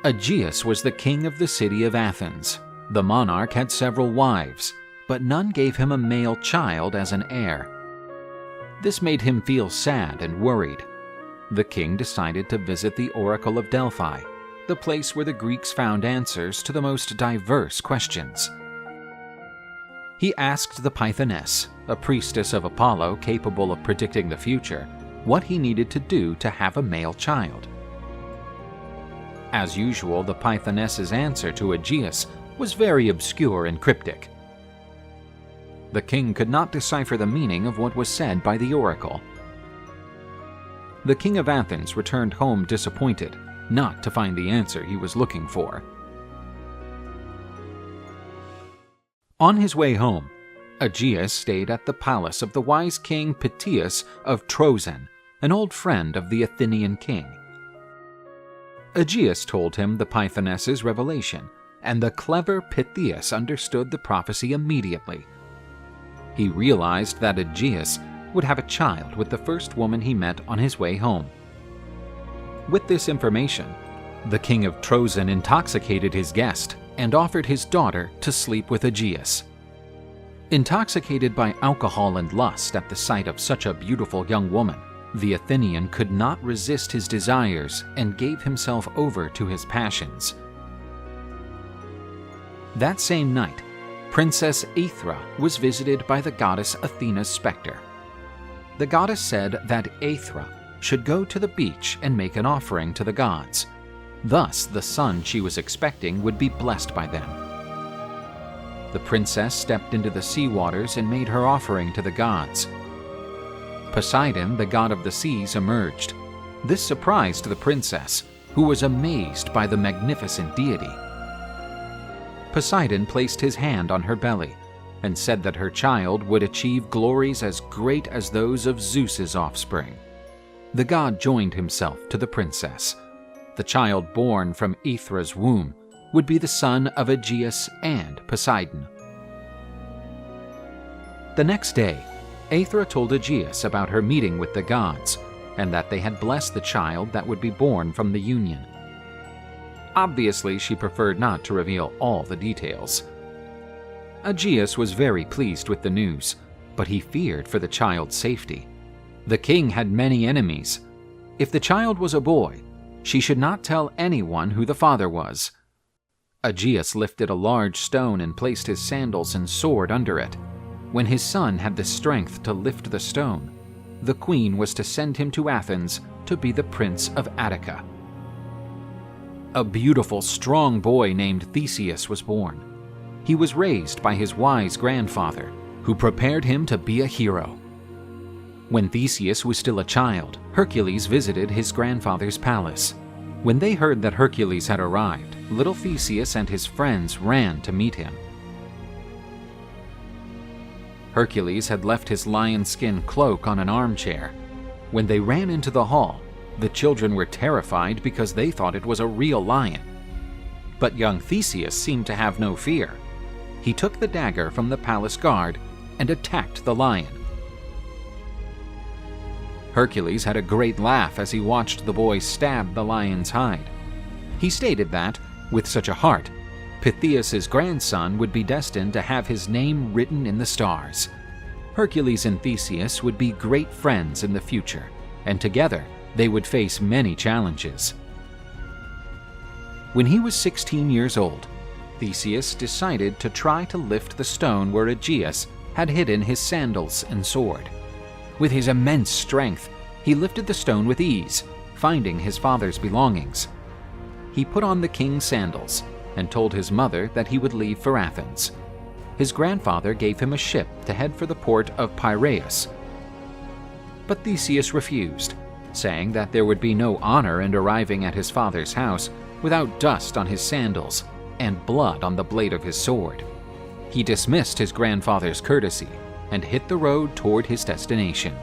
Aegeus was the king of the city of Athens. The monarch had several wives, but none gave him a male child as an heir. This made him feel sad and worried. The king decided to visit the Oracle of Delphi, the place where the Greeks found answers to the most diverse questions. He asked the Pythoness, a priestess of Apollo capable of predicting the future, what he needed to do to have a male child. As usual, the Pythoness's answer to Aegeus was very obscure and cryptic. The king could not decipher the meaning of what was said by the oracle. The king of Athens returned home disappointed, not to find the answer he was looking for. On his way home, Aegeus stayed at the palace of the wise king Theseus of Troezen, an old friend of the Athenian king. Aegeus told him the Pythoness's revelation, and the clever Theseus understood the prophecy immediately. He realized that Aegeus would have a child with the first woman he met on his way home. With this information, the king of Troezen intoxicated his guest and offered his daughter to sleep with Aegeus. Intoxicated by alcohol and lust at the sight of such a beautiful young woman, the Athenian could not resist his desires and gave himself over to his passions. That same night, Princess Aethra was visited by the goddess Athena's specter. The goddess said that Aethra should go to the beach and make an offering to the gods. Thus, the son she was expecting would be blessed by them. The princess stepped into the sea waters and made her offering to the gods. Poseidon, the god of the seas, emerged. This surprised the princess, who was amazed by the magnificent deity. Poseidon placed his hand on her belly and said that her child would achieve glories as great as those of Zeus's offspring. The god joined himself to the princess. The child born from Aethra's womb would be the son of Aegeus and Poseidon. The next day, Aethra told Aegeus about her meeting with the gods and that they had blessed the child that would be born from the union. Obviously, she preferred not to reveal all the details. Aegeus was very pleased with the news, but he feared for the child's safety. The king had many enemies. If the child was a boy, she should not tell anyone who the father was. Aegeus lifted a large stone and placed his sandals and sword under it. When his son had the strength to lift the stone, the queen was to send him to Athens to be the prince of Attica. A beautiful, strong boy named Theseus was born. He was raised by his wise grandfather, who prepared him to be a hero. When Theseus was still a child, Hercules visited his grandfather's palace. When they heard that Hercules had arrived, little Theseus and his friends ran to meet him. Hercules had left his lion-skin cloak on an armchair. When they ran into the hall, the children were terrified because they thought it was a real lion. But young Theseus seemed to have no fear. He took the dagger from the palace guard and attacked the lion. Hercules had a great laugh as he watched the boy stab the lion's hide. He stated that, with such a heart, Theseus's grandson would be destined to have his name written in the stars. Hercules and Theseus would be great friends in the future, and together they would face many challenges. When he was 16 years old, Theseus decided to try to lift the stone where Aegeus had hidden his sandals and sword. With his immense strength, he lifted the stone with ease, finding his father's belongings. He put on the king's sandals and told his mother that he would leave for Athens. His grandfather gave him a ship to head for the port of Piraeus. But Theseus refused, saying that there would be no honor in arriving at his father's house without dust on his sandals and blood on the blade of his sword. He dismissed his grandfather's courtesy and hit the road toward his destination.